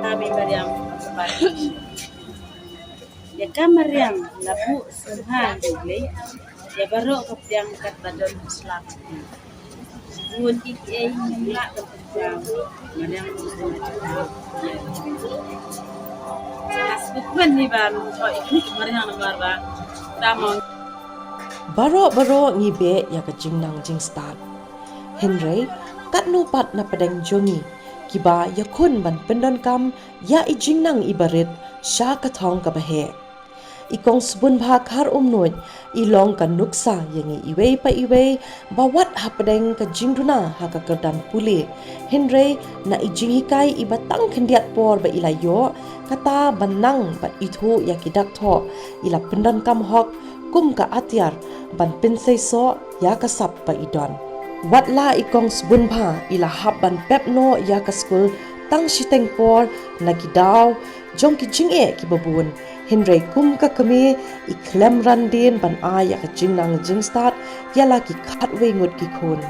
kami Maryam Sabari. Ya Maryam labu Sbunbha Kharumnuid ya baru kepiang kat badon Islam. Buat kita ngelak kepiang Maryam Sbunbha Asbukman ni ban so ikni Maryam namarba tamong Baro ngibe ya ka jingnang jingstat. Henry kat nupat na padang jongi kiba ya kun ban pendon kam ya I jingnang ibarit sya kathong ka bahe. Kong Sbunbha Kharumnuid ilong ka nuksa yang iwe pa iwe bawat hapadeng ka jingduna ha ka kerdan puli. Henry na ijinghikai ibatang kendiat por ba ilayo kata banang bat ithu ya kidak tho ila pendon kam hok kum ka atyar ban pinsay so ya kasap pa idon. Watla Kong Sbunbha ila hap ban pepno ya ka school tang siteng por nagidaw jong ki jinge ki babun. Henry kum ka kami iklem randin ban a ya ka jingnang jingstat yala ki khatwe ngut ki khun.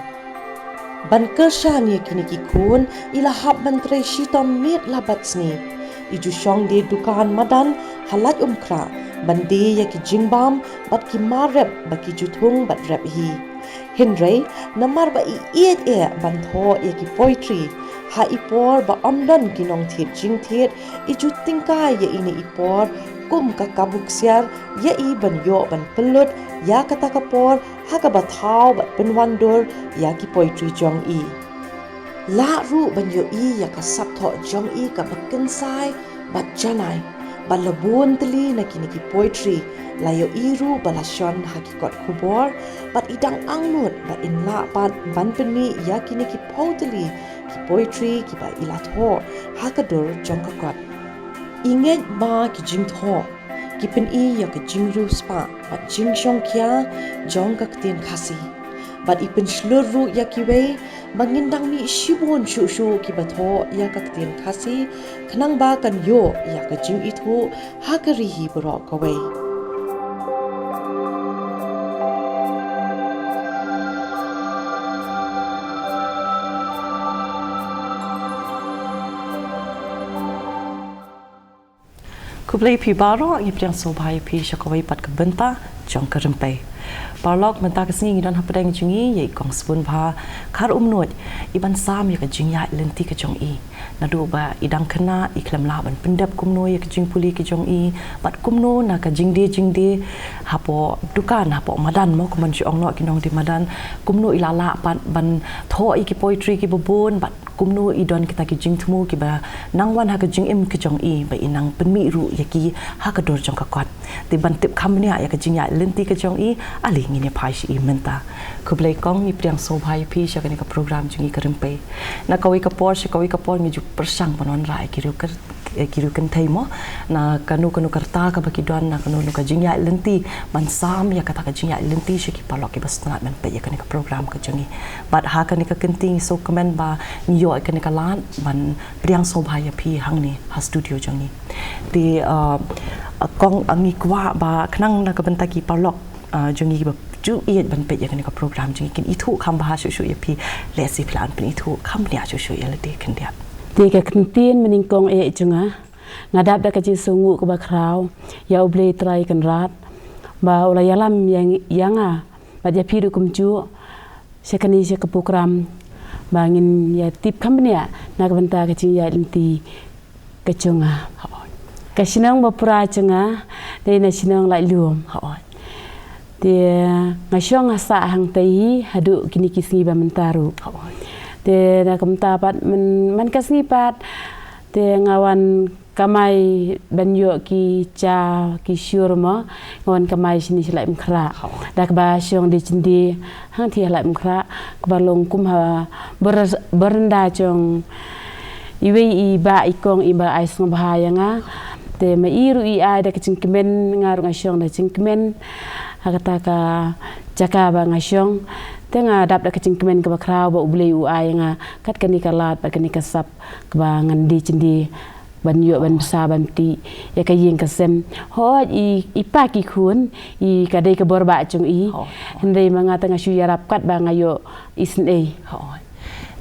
Ban kersha ni kini ki khun ila hap ban tre shitom mit labat sni. Iju shong de dukan madan halat kra bandi ya ki jingbam bat ki marep ba ki juthung bat rep hi. Henry namar ba iet ban tho ya ki poetry ha ipor ba omdon kinong thit jing thit iju tingkai ya ini ipor kum ka kabuk siar ya I ban yo ban pelut ya kata kapor ha ka bathau bat penwandur ya ki poetry jong I. La ru ban yo I ya ka sap tho jong I ka bakensai bat janai ban labun teli na kini ki poetry la yo I ru balashon ha ki kot kubor bat idang angnut bat inla pat ban penmi ya kini ki poteli ki poetry ki ba ilatho ha ka dur jong ka kot. Inget ba ki jing tho ki pen I ya ki jing ru spa bat jing shong kya jong ka ktien khasi bat I pen sluru ya ki we mangindang mi shibun shu ki batho ya ka ktien khasi khnang ba kan yo ya ka jing I thu ha ka ri hi bro ka we. Kublai pi baro ngipriang sobhai pi syakawai pat kebenta jong kerempai. Parlok menta kesini dan hapadang jungi ye Kong Sbunbha Kharumnuid iban sam ya ka jingiaidlynti ka jong I. Nadu ba idang kena iklam la ban pendap kumno ya ka jing puli ka jong I bat kumno na ka jingde hapo dukan hapo madan mo kuman jong no kinong di madan kumno ilala pat ban tho I ki poetry ki bubun bat kumno idon kita ki jing thmu ki ba nangwan ha ka jing im ka jong I ba inang penmi ru ya ki ha ka dor jong ka kwat ti ban tip khamnia ya ka jingiaidlynti ka jong I ali ngini phai shi menta kublai kong ni priang sobhai pi sha ka program jungi kerempe na kawi ka por ngi juk persang panon rai kiru kan thai mo na kanu karta ka baki don na kanu ka jingiaidlynti ban sam ya kata ka jingiaidlynti shi ki palok ki basnat ban pe ya ka program ka jungi bat ha ka ka kenting so comment ba yo ka ka lan ban priang sobhai pi hang ni ha studio jungi di kong angi kwa ba khnang na ka benta ki palok jungi ba ju iet ban pe ya ka program jungi kin itu kham ba shu ya pi lesi plan pen itu kham nya shu ya le de kan dia Tiga kentin meningkong junga ngadap dak kaji sungu ke bakrau ya uble trai kan rat ba ulayalam yang yanga ba dia pidu kumju sekani se ke program bangin ya tip kambnia na benta kaji ya linti ke junga ka sinang ba pura junga de na sinang lai luom dia ngasyong asa hang tai hadu kini kisni ba mentaru de na kamtapat man kasnipat de ngawan kamai banyo ki cha ki syurma ngawan kamai sini selai mkhra dak ba syong de cindi hang thi halai mkhra kbalong kum ha berenda jong iwe I ba ikong iba ais ngabahaya nga de ma iru I ai dak cingkemen ngaru ngasyong da cingkemen hakata ka jaka ba ngasyong tenga dap da kecing kemen ke bakrau ba ublei uai nga kat kani kalat ba kani kasap ke ba ngandi cindi ban yo ban sa ban ti ya ka yeng kasem ho I pa ki khun I ka dei ka bor ba chung I ndei manga tanga shu yarap kat ba ngayo isn ei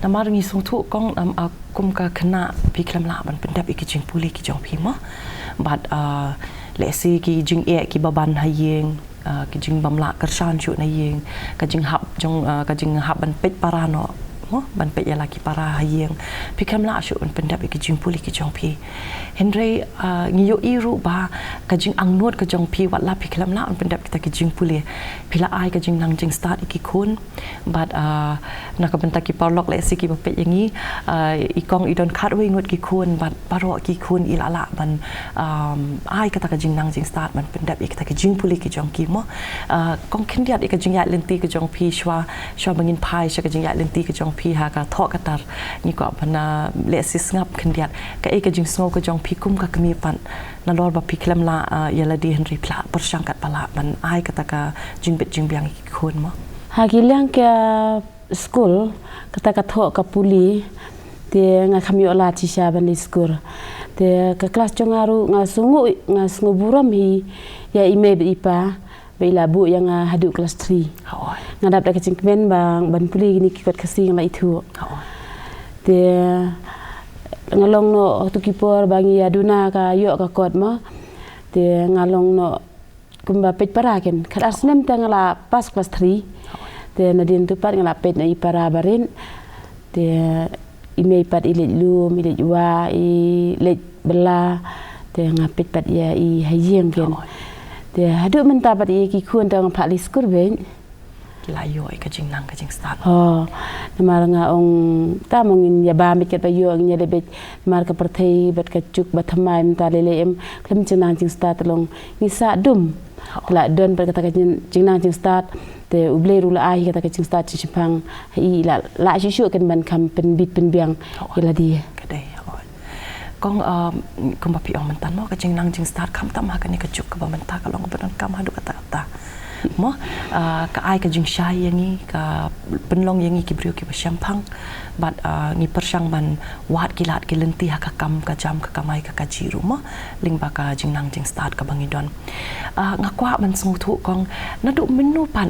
Namar ngi sung thu kong kum ka kena pi klam la ban pendap iki jing puli ki jong pi mo but le si ki jing e ki baban hayeng ki jing bamla kershan chu na yeng ka jing hab jong ka jing hab ban pet parano mo ban pet ya laki para hayeng pi klam la chu ban pendap iki jing puli ki jong pi Henry ngi yo iru ba ka jing angnot ka jong pi wat la pi klam la ban pendap kita ki jing puli pila ai ka jing nang jing start iki kun but nak bentak ki parlok le si ki bapet yang ni ikong idon khat we ngot ki kun but baro ki kun ilala ban ai kata ka jing nang jing start ban pendap ik ta ki jing puli ki jong ki mo kong kendiat ik jing ya lenti ki jong pi shwa bangin pai sha ka jing ya lenti ki jong pi ha ka thok katar ni ko bana le si ngap kendiat ka ik jing sngo ka jong pi kum ka kemi pan na lor ba pi klam la yala di Henry pla persangkat pala ban ai kata ka jing bet jing biang ki kun mo hagilang ke school kata kathok ka puli te nga kami ola chi sha ban school te ka kelas jongaru nga sungu buram hi ya ime ipa bila bu yang hadu kelas 3 nga dap ka cingmen bang ban puli ni ki kot kasing la itu te ngalong no tu kipor bangi aduna ka yo ka kot ma te ngalong no kumba pet paraken khat asnem ta ngala pas kelas 3 te nadin tu pat ngala pet na ipara barin te ime pat ile lu ile wa i le bela te ngapet pat ya i hayeng ken te hadu menta pat i ki khun ta ngapha li skur ben layo ka jing nang ka jing start namar nga ong ta mongin ya ba mi ket ba yo nya le bet mar ka perthei bet ka chuk ba thamai mta le em klem jing nang jing start long ni sa dum la don ber kata ka jing nang jing start te uble ru la ai kata ka jing start chi pang i la chi shu kan ban kam pen bit pen biang ila di ka dei kong kum ba pi ong mentan mo ka jing nang jing start kam tam ha ka ni ka chuk ka ba menta ka long ban kam hadu kata kata mo ka ai ka jing shai yangi ka penlong yangi ki brio ki basyampang but ngi persang ban wat kilat ki lenti ha ka kam ka jam ka kamai ka kajiru mo ling ba ka jing nang jing start ka bangidon ngakwa ban sung thu kong nadu menu pan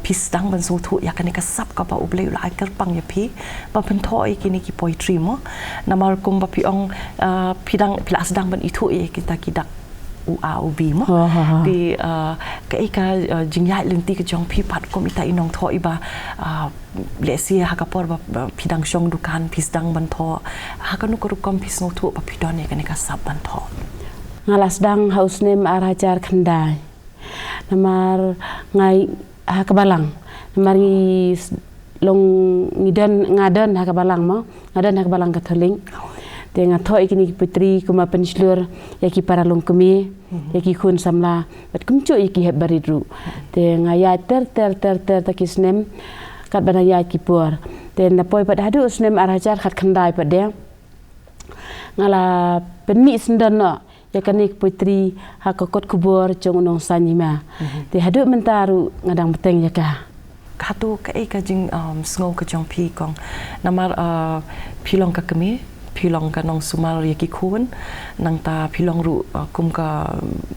pisdang ban sung thu ya ka ni ka sap ka ba uble la ai kerpang ya pi ba penthoi ki ni ki poetry mo namal kum ba pi ong pidang pilas dang ban itu e kita kidak UAUB mo di ka jingiaidlynti ka jong pi pat kom ita inong tho iba lesi ha ka por ba pidang shong dukan pisdang ban tho ha ka nu ko kom pisno thu pa pidon e ka ni ka sab ban tho ngalas dang house name arajar khandai namar ngai ha ka balang namar ngi long ngadan ha ka balang mo ngadan ha ka balang ka tholing te ngathoi kini putri kuma penslur yaki para long kemi yaki khun samla bat kumcho yaki heb baridru te ngaya ter ta kisnem kat banaya ki por te napoi pat hadu snem arajar khat khandai pat de ngala penni sendan no yakani putri hakokot kubor jong nong sanyima te hadu mentaru ngadang beteng yaka hatu ka e ka jing sngo ka jong pi kong namar pilong ka kemi pilong ka nong sumal yaki khun nang ta pilong ru kum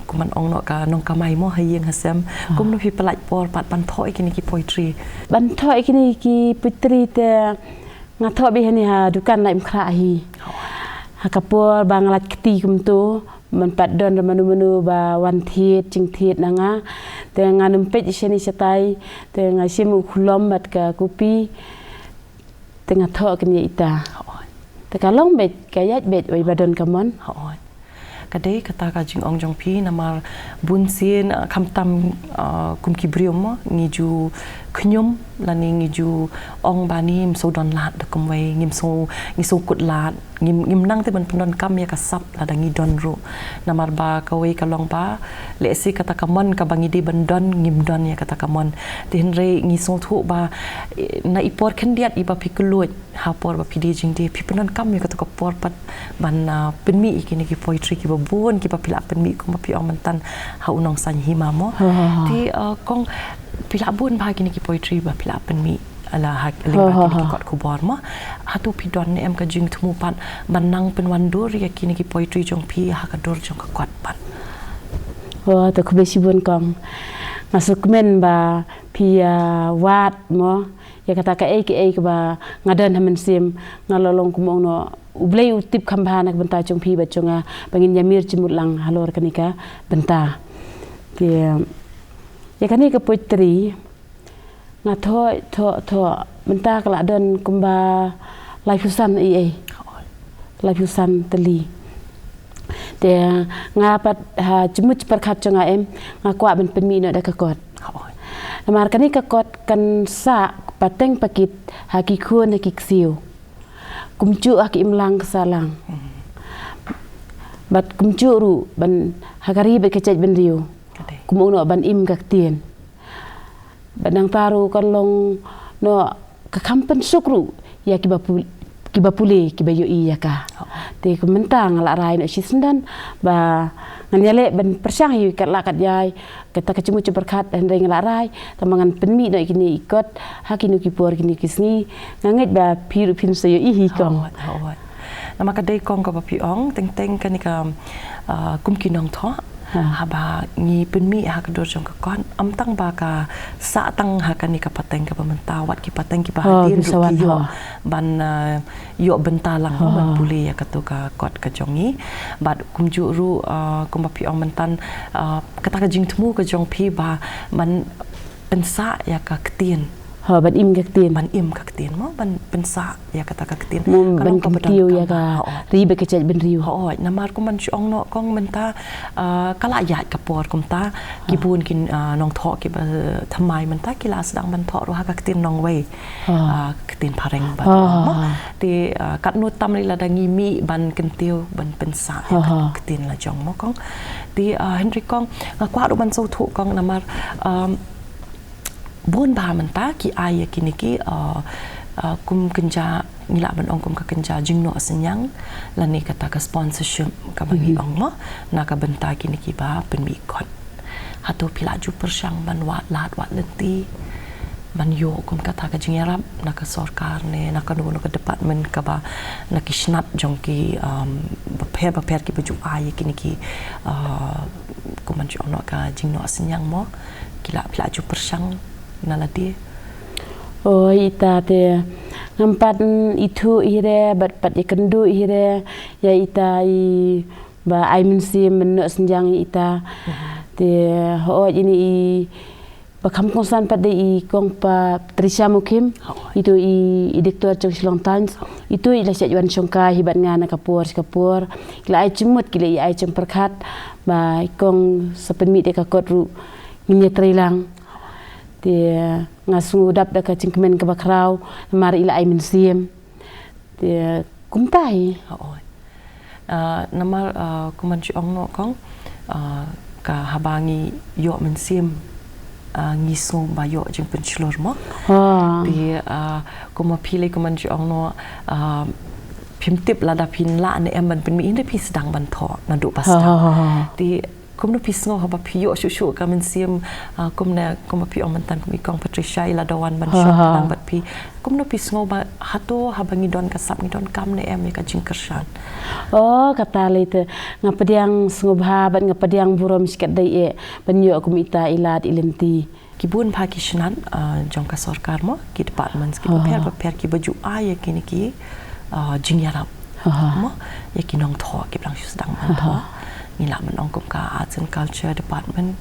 kuman ong no ka nong kamai mo hayeng hasem kum no pi pelaj por pat ban thoi kini ki poetry ban thoi kini ki putri te ngatho bi hani ha dukan lai mkhra hi ha kapor banglat kti kum tu man pat don manu ba wan thiet ching thiet nanga te nganum pej sheni satai te ngasimu khulom bat ka kupi te ngatho kini ita te kalong bet kayat bet oi badon kamon kadai kata ka jing ong jong pi namar bunsin kamtam kum ki briom ngiju khnyum lani ngiju ong bani so don lat de kum wei ngim so kut lat ngim nang te ban pendon kam ya ka sap la dangi don ru namar ba ka wei ka long ba le si kata kamon ka bangi di bandon ngim don ya kata kamon tin re ngi so thu ba na ipor khendiat iba pikulut ha por ba pidi jing de pi pendon kam ya kata ka por pat ban penmi ikini ki poetry ki babun ki pa pila penmi kum pi ong mentan ha unong san hima mo ti kong pila bun ba kini ki poetry ba pila penmi ala hak lingba kini ki kot kubor ma hatu pidon ne em ka jing thumu pan banang penwandur ya kini ki poetry jong pi ha ka dor jong ka kot pan to kubesi bun kong masuk men ba pia wat mo ya kata ka ke ba ngadan hamen sim ngalolong kumong no ublay utip kambana benta jong pi ba jonga bangin yamir jimut lang halor kanika benta ya kani ka poitri nga tho benta kala don kumba laifusan laifusan teli te ngapat jemut perkat jonga nga kwa ben pemi no da kakot namar kani kakot kan sa pateng pakit haki kun haki ksiu kumcu haki imlang kesalang bat kumcu ru ban hakari be kecet ben riu kumung no ban im gak tien badang taru kan long no kakampen sukru ya kiba puli kiba yo iya ka te kementang la rai no sisendan ba nganyale ben persyang yu kat la kat yai kata kecemu berkat dan la rai tamangan penmi no kini ikot hakinu kipor kini kisni nganget ba piru pin sayo ihi kong nama kadai kong ka papi ong teng kanika kumkinong tho haba ngi penmi ha kador jong kakon amtang ba ka sa tang ha kanika pateng ka pamantawat ki pateng ki bahadin ru ban yo bentalang ban puli ya katu ka kot ka jongi bat kumju ru kumapi ong mentan kata ka jing temu ka jong pi ba man pensa ya ka ketien ban im kak tien mo ban pensa ya kata kak tien ban tiu ya ka ribe kecet ben riu namar ko man ong no kong menta kala ya kapor kum ta kibun kin nong tho ki ba thamai menta kila sedang ban tho ro ha kak tien nong wei kak tien pareng ba ti kat nu tam li la dangi mi ban kentiu ban pensa ya kak tien la jong mo kong ti Henry kong kwa ro ban so thu kong namar bon ba menta ki ai kini ki kum kenja ngila ban ong kum ka kenja jingno senyang lani kata ka sponsorship ka bagi ong mo na ka benta kini ki ba penmi kon hatu pilaju persyang ban wat lenti ban yo kum kata ka jingiarap na ka sarkar ne na ka no ka department ka ba na ki snap jong ki baper ki baju ai kini ki kuman jo no ka jingno senyang mo kila pilaju persyang nalati ita te ngampat itu ire bat ikendu ire ya ita i ba ai minsi menno senjang ita te ini i bakam konsan pada i kong pa Trisha Mukim itu i diktor jong Shillong Times itu i lasyat yuan syongka hibat ngana kapur kila ai cemut kila i ai cemperkat ba kong sepenmi de kakot ru nginya trilang dia ngasu dap da kacing kemen ke bakrau mari ila ai minsim dia kumpai nama kuman ong no kong ka habangi yo minsim ngisu ba yo jing penchlor mo dia kuma pilih kuman ong no pimtip lada pin la ne emban penmi inde pi sedang ban tho na du pasta di kum no pisngo haba piyo shushu kamen sim kum pi ong mantan kum ikong Patricia ila dawan ban shop dan bat pi kum no pisngo ba hato haba ngidon kasap ngidon kam ne em ka jingkershan kata lite ngapediang sngobha ban ngapediang burom sikat dai banyo kum ita ilat ilenti kibun pakisnan jong ka sarkar mo ki department ki paper ki baju ay kini ki jingiarap mo yakinong tho ki blang sedang man tho ngila man ongkum ka arts and culture department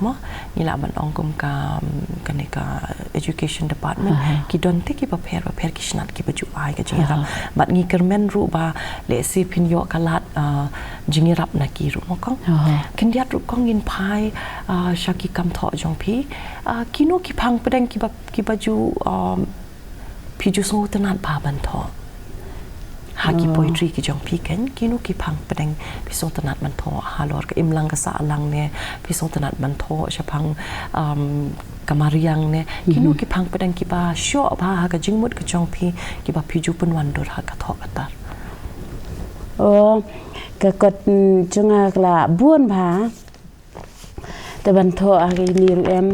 mo ngila man ongkum ka kanika education department ki don te ki paper ki snat ki baju ai ka jingiarap bat ngi kermen ru ba le si pin yo kalat jingiarap na ki ru mo kong kendiat ru kong in pai shaki kam tho jong pi kino ki phang pedang ki baju piju so tanat ba ban tho haki poetry ki jong pi ken kinu ki phang pedeng pisong tanat man tho halor ka imlang ka sa alang ne pisong tanat man tho shapang kamariang ne kinu ki phang pedeng ki ba sho ba ha ka jingmut ka jong pi ki ba piju pun wandor ha ka tho katar ka kot junga kla buon ba te ban tho ha ki ni ru em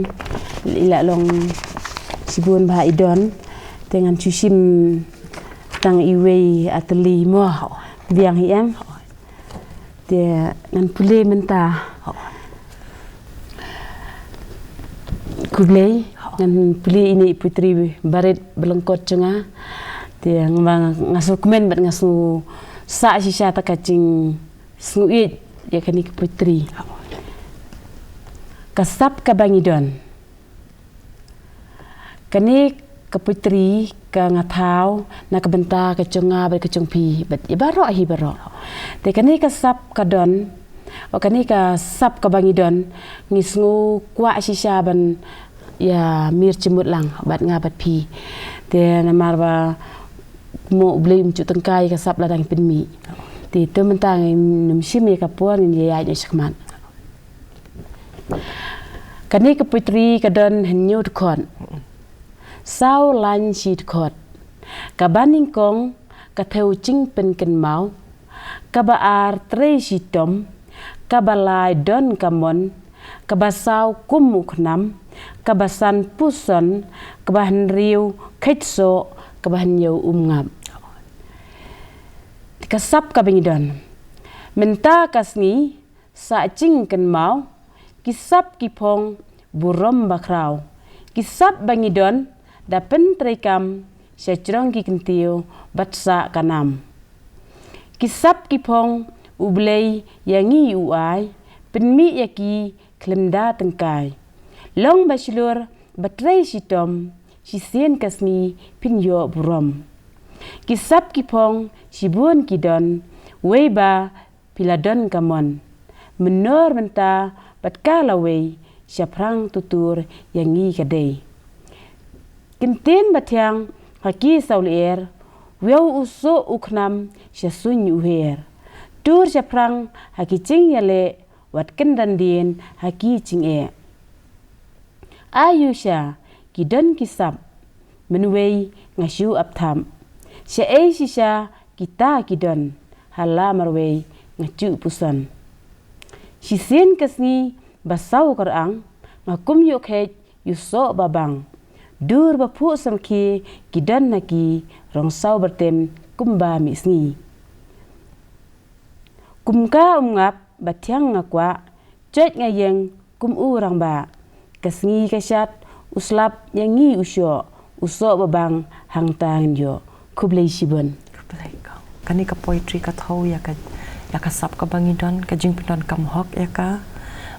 ila long si buon ba idon dengan chusim tang iwei ateli mo biang hiam dia ngan pule menta kublai ngan puli ini putri barit belengkot cenga dia ngasu kemen bat ngasu sa sisa ta kacing suit ya kani putri kasap ka bangidon kani ke putri ka ngatau na ka benta ka cenga ba ka cengpi bat ibaro hi baro te kani kasap ka don wakani ka sap ka bangidon ngisngu kwa sisa ban ya mir cemut lang bat ngabat pi te namar ba mo blame cu tengkai ka sap ladang penmi te tu mentang num simi ka puan ni ya ni sakman kani ka putri ka don henyu kon sau lan chi khot ka baning kong ka theu ching pen ken mau ka ba ar tre si tom ka balai don ka mon ka ba sau kum uknam ka ba san puson ka ba riu khetso ka ba nyau ngam kasap ka bingidon menta kasngi sa ching ken mau kisap kipong burom bakrau kisap bangidon dapen trekam secrong ki kentiu batsa kanam kisap kipong ublei yangi uai penmi yaki klemda tengkai long basilur batrei sitom sisien kasmi pinyo burom kisap kipong sibun kidon weba piladon kamon menor menta batkalawe siaprang tutur yangi kadei kintin batyang haki saulier weu uso uknam siasun uher tur siaprang haki cing yale wat kendandien haki cing ayusha kidon kisap menwei ngasyu aptham Syai sisa kita kidon hala marwei ngacu pusan. Sisien kesni basau kerang ngakum yuk hej yusok babang. Dur bapu samki kidon naki rongsau bertem kumba misni. Kumka ngap batyang ngakwa cek ngayeng kum urang ba. Kesni kesyat uslap yangi usyo usok babang hang tang yo. Kublai sibun kani ka poetry ka thau ya ka sap ka bangidon ka jingpidon kam hok ya ka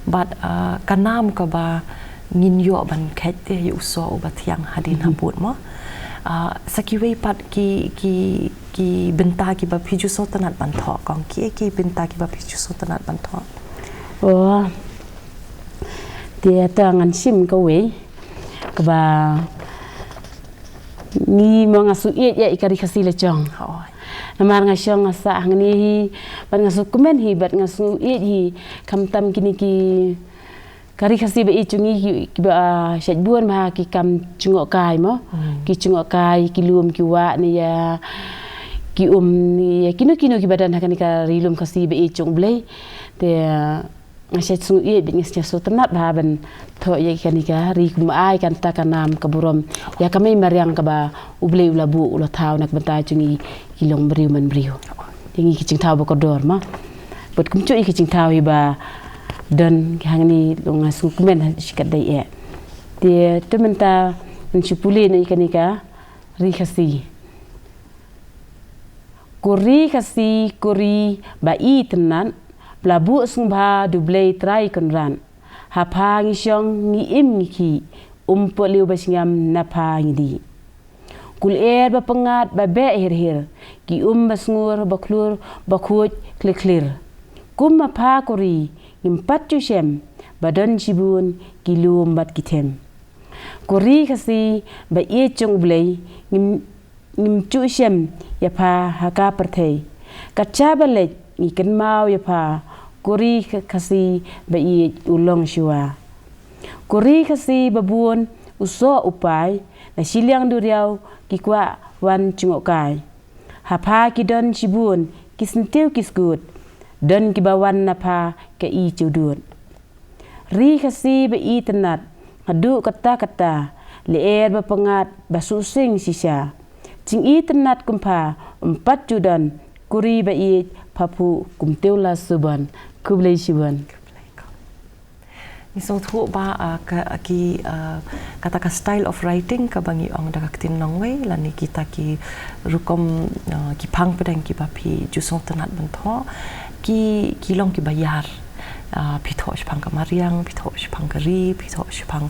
bat ka nam ka ba ngin yo ban khet te yu so ba thiang hadin habut mo sakiwe pat ki benta ki ba phiju so tanat ban tho kong ki benta ki ba phiju so tanat ban tho oh dia tangan sim ka we ka ba ni mengasu ya ikari kasile jong namar ngasyong asa ngani hi ban ngasu kumen hi bat ngasu hi kamtam kini ki kari kasi ba icungi ki ba syajbuan ma ki kam cungok kai mo ki cungok kai ki luum ki wa ni ya ki ni ya kinu ki badan hakani ka rilum kasi ba icung blai te ngasyat sungu bit ngasnya so tenat ba ban tho ya kani ka ri kum ai kan ta kanam kaburom ya kami mariang ka ba ublei ulabu ulo thau nak benta cungi kilong beriu man beriu tingi kicing thau ba kodor ma bot kum cu kicing thau hi ba don hangni longas kumen sikat dai dia tu menta mencipuli ni kani ka ri khasi kuri ba i tenan Pelabu sungba dublei trai konran. Hapa ngisyong ngiim ngiki. Liu basingam napa ngidi. Kul ba pengat ba be hir. Ki basungur baklur bakut klir. Kum mapa kuri ngimpat jusem. Badan sibun kilum bat kitem. Kuri kasi ba iechong blei ngim jusem yapa haka pertei. Kaca balik ngiken mau yapa. Kuri kasi bai ulong syua. Kuri kasi babun uso upai na siliang duriau kikwa wan cungokai. Hapa kidon sibun kisentiu kiskut dan kibawan napa ke i cudut. Ri kasi bai tenat ngadu kata-kata leer bapengat basusing sisa. Cing i tenat kumpa 4 judan kuri bai papu kumteula suban kublai siban Isong thu ba ki kata ka style of writing ka bangi ong daga tin nongway lani kita ki rukom ki pang pedang ki bapi jusong tenat bentho ki long ki bayar pitho shpang ka mariang pitho shpang ka ri pitho shpang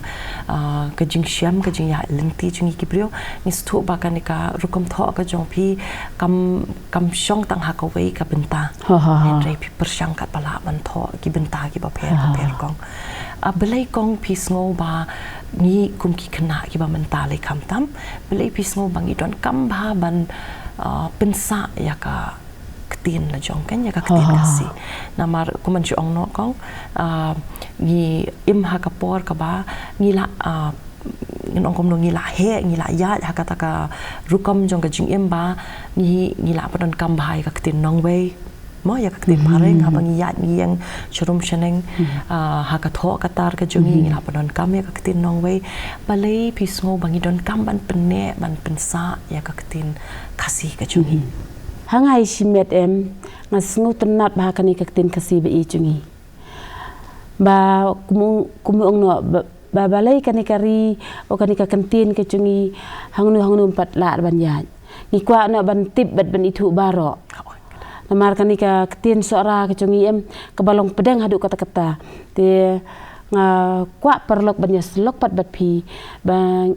ka jing syam ka jing ya lenti jungi ki brio ni thu ba ka ni ka rukom tho ka jong pi kam shong tang ha ka wei ka benta henry pi persyang kat pala bentho ki benta ki baper kong belai kong pisngo ba ni kum ki kena ki ba mentale kam tam belai pisngo bang idon kam ba ban pensa ya ka ketin la jong kan ya ka ketin kasi namar kuman ju ong no kong ni im ha ka por ka ba ni la nong kom no ni la he ni la ya ha kata ka rukom jong ka jing im ba ni la padon kam ba ka ketin nong wei mo ya ka ketin pareng ha bang ya ni yang churum sheneng ha ka tho ka tar ka jungi la padon kam ya ka ketin nong wei balai pisngo bang idon kam ban penne ban pensa ya ka ketin kasi ka jungi hangai simet em ngasngu tenat ba kani ka ketin kasi ba i jungi ba kumu ong no ba balai kani kari o kani ka kentin ka jungi hangnu pat la ban ya ni kwa na ban tip bat ban itu baro namar kani ka ketin sora ka jungi em ka balong pedang hadu kata-kata te nga kwa perlok banya selok pat bat pi bang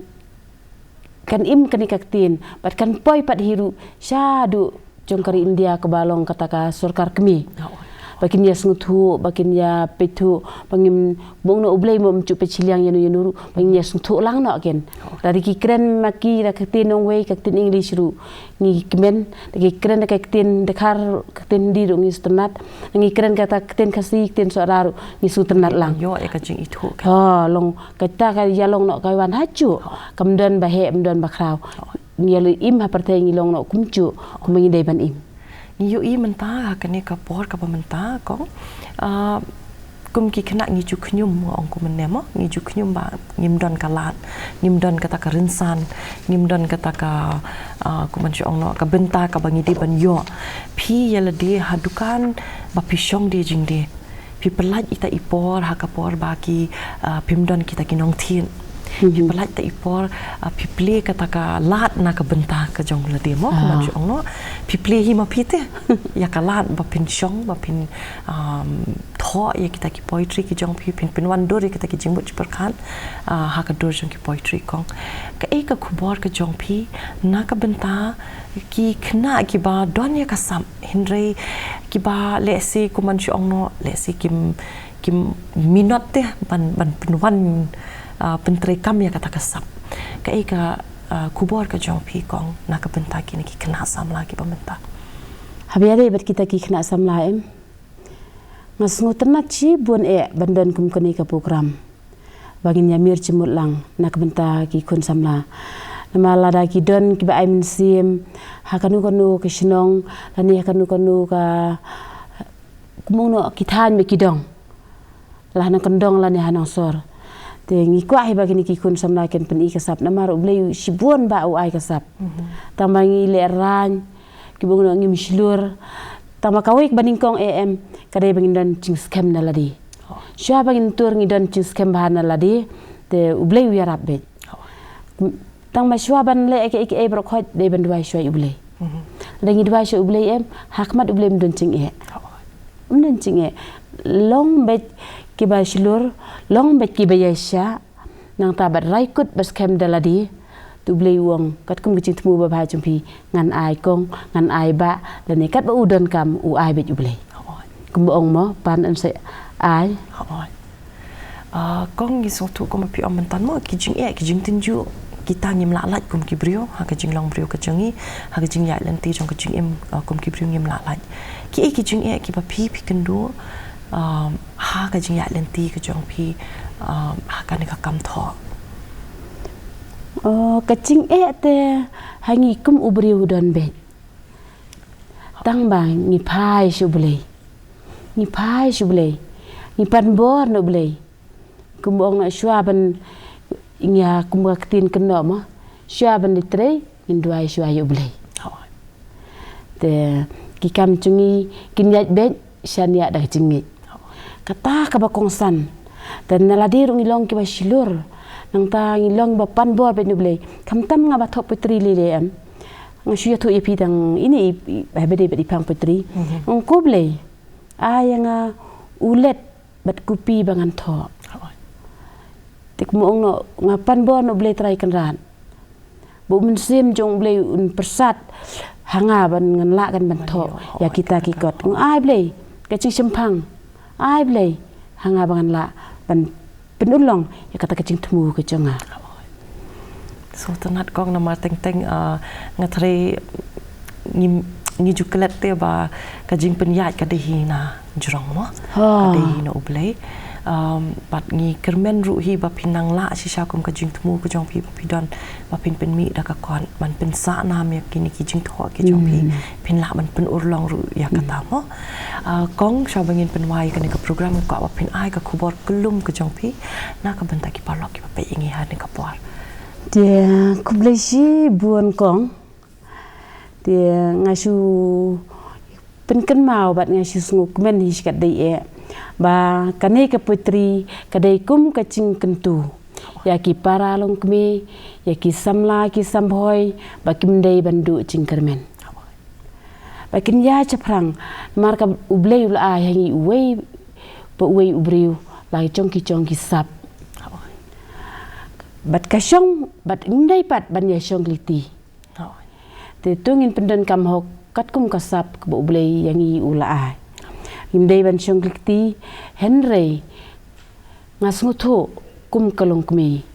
kan im kani ka ketin bat kan poi pat hiru syadu jong kari India ka balong kata ka surkar kemi bakin ya snguthu bakin ya petu pangim bongno ublei mo mcu peciliang yanu bangin ya snguthu lang no ken dari ki kren maki ra ketin ong wei ketin english ru ngi kemen ki kren ka ketin dekhar ketin di ru ngi stenat ngi kren kata ketin kasi ketin sora ru ngi sutenat lang yo e ka jing itu ha long kata ka ya long no ka wan hacu kamden ba he mden ba kraw ngi im ha partei ngi long no kumcu kumengi dei ban im ni i menta kani ka por ka menta kong kum ki kena ngi ju khnyum ong kum nemo ngi ju khnyum ba ngimdon kalat ngimdon kata ka rinsan ngimdon kata ka kuman ju ong no ka benta ka bangi di ban yo phi yela di hadukan ba pishong di jing di pi pelaj ita ipor ha ka por ba ki pimdon kita kinong thin pi pelaj ta ipor pi ple kata ka lat na ka benta ka jong la demo kuman ju ong no pi ple hi ma pite ya ka lat ba pin shong ba pin tho ya kita ki poetry ki jong pi pin wan dori kita ki jingbu perkan ha ka dor jong ki poetry kong ka e ka khubor ka jong pi na ka benta ki khna ki ba don ya ka sam henry ki ba le si kuman ju ong no le si kim minot te ban pin wan penteri kam ya kata kasap ka ika kubor ka jong pi kong na ka benta ki kena sam lagi pementa habiare bet kita ki kena sam la em ngasngu tenat chi bun bandan kum kani ka program bangin ya mir cimut lang na ka benta ki kun sam la nama lada ki don ki ba ai sim hakanu kanu ke shinong lani hakanu ka kumung no kithan me kidong lah na kandong lani hanong sor te ngi kwa he bagini ki kun samna ken pen i kasap namar ublei sibuan ba u ai kasap tamangi le ran ki bongno ngi mislur tama kawik baningkong em kadai bangin dan cing scam na ladi sya bangin tur ngi dan cing scam bahan na ladi te ublei wi arab be tang ma sya ban le ek e brok hot de ban dwai sya ublei ngi dwai sya ublei em hakmat ublei mdon cing mdon cing long bet ki ba shilur long bet ki ba yasha nang tabat raikut bas kem daladi tu blei wong kat kum ki tmu ba bha chumpi ngan ai kong ngan ai ba la ne kat ba udon kam u ai bet u blei kum ong mo pan an se ai kong gi so tu ko ma pi om tan mo ki jing tinju kita ngim la lat kum ki brio ha ka jing long brio ka jangi ha ka jing ya lenti jong ka jing im kum ki brio ngim la lat ki jing ki ba pi kendu ha ka jing ya lenti ka jong pi ha ka ni ka kam tho ka jing te hangi kum ubri udon be tang bang ni pai shublei ni pan bor no blei kum ong na shwa ban nya kum ka tin keno ma shwa ban litre in duai shwa yu blei te ki kam chungi kinyat be shania da jingi kata ka ba kongsan Dan naladir ngilong ki ba silur nang ta ngilong ba panbor be nuble kamtam nga ba thop putri lile am ngasuya thu ipi dang ini habede be dipang putri ngong kuble ayanga ulet bat kupi bangan tho tik mo no nga panbor no ble trai kan ran bu mun sim jong ble un persat hanga ban ngan la kan ban tho ya kita ki kot ng ai ble ka chi sempang ai ble hanga bangan la ban penulong ya kata kecing temu ke jonga so tanat kong nama teng ngatri ni jukelet te ba kajing penyat kadehi na jurong mo kadehi na ublay bat ngi kermen ruhi ba pinang la si syakum kajing temu ke jong pi pidon ba pin mi da ka kon man pen sa nam ya kini kijing tho ke jong pi pin la man pen urlong ru ya kata mo kong syabangin penwai kan ke program ko ba pin ai ka khubor kelum ke jong pi na ka bentak ki palok ki ba pe ingi ha ni ka por dia kublesi buon kong dia ngasu penken mau bat ngasu nguk men his kat dei ba kane ke putri kadai kum kacing kentu ya ki paralong kmi ya ki samla ki sambhoi ba kimdei bandu cingkermen ba kin ya chaprang marka ublei ula hangi uwei ba uwei ubriu lai chongki sap bat kasyong bat indai pat ban ya syong liti te tungin pendan kam hok kat kum kasap ke ba ublei yangi ula himdei ban syong liti henry ngasmutu kum kalong kmi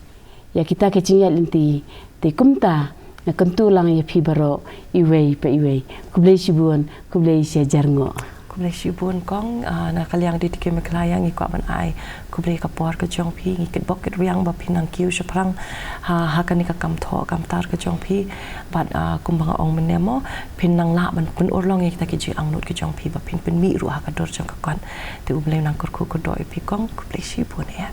ya kita ke jingiaidlynti te kumta na kentu lang ya pi baro iwei pa iwei kublei sibuan kublei sia jarngo kublei sibun kong na kaliang di tike meklayang i kwa ban ai kublei kapor ke jong pi ngi ket bok ket riang ba pinang kiu seprang ha kan ka kam tho kam tar ke jong pi bat kumbang ong menemo pinang la ban pun urlong i kita ke ji angnut ke jong pi ba pin mi ru ha ka dor jong ka kon te ublei nang kurku ko doi pi kong kublei sibun ya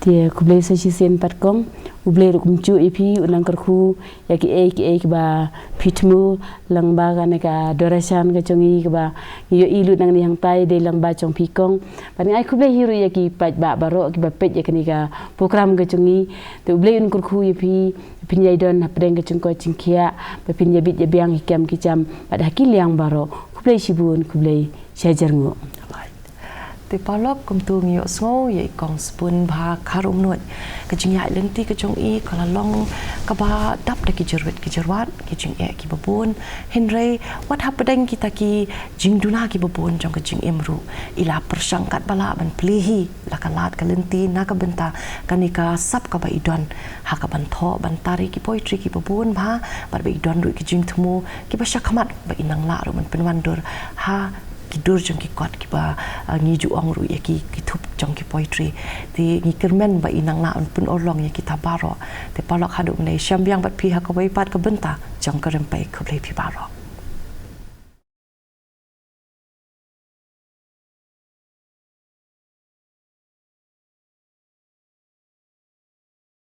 dia kublei sa sisen pat kong ublei kum chu ipi unang kerku ya ki ba pitmu lang ba kan ka dorasan ka chongi ba yo ilu nang ni hang tai de lang ba chong pi kong pan ai kublei hiru ya ki pat ba baro ki ba pet ya kan ka program ka chongi te ublei un kerku ipi pin yai don apdeng ka chong ko chingkia ba pin ya bit ya biang hikam ki jam pada hakil yang baro kublei sibun kublei syajarngo te palok kum tu ngio sngo ye Kong Sbunbha Kharumnuid ke jingiaidlynti ke jong i kala long ka ba dap de ki jerwat ki jing ki babun henry what happened kita ki jingduna ki babun jong ke jing emru ila persangkat bala ban plihi la kalat ka lenti na ka benta kanika sap ka ba idon ha ka ban tho ban tari ki poetry ki babun ba bar ba idon ru ki jing thumu ki ba syakmat ba inang la ru man penwandur ha kidur jong ki kot ki ba ngi ju ong ru ya ki thup jong ki poetry ti ngi kermen ba inang la pun orlong ya ki tabaro te palok hadu nei syambiang bat pi ha ka bai pat ka benta jong kerempai ku pi baro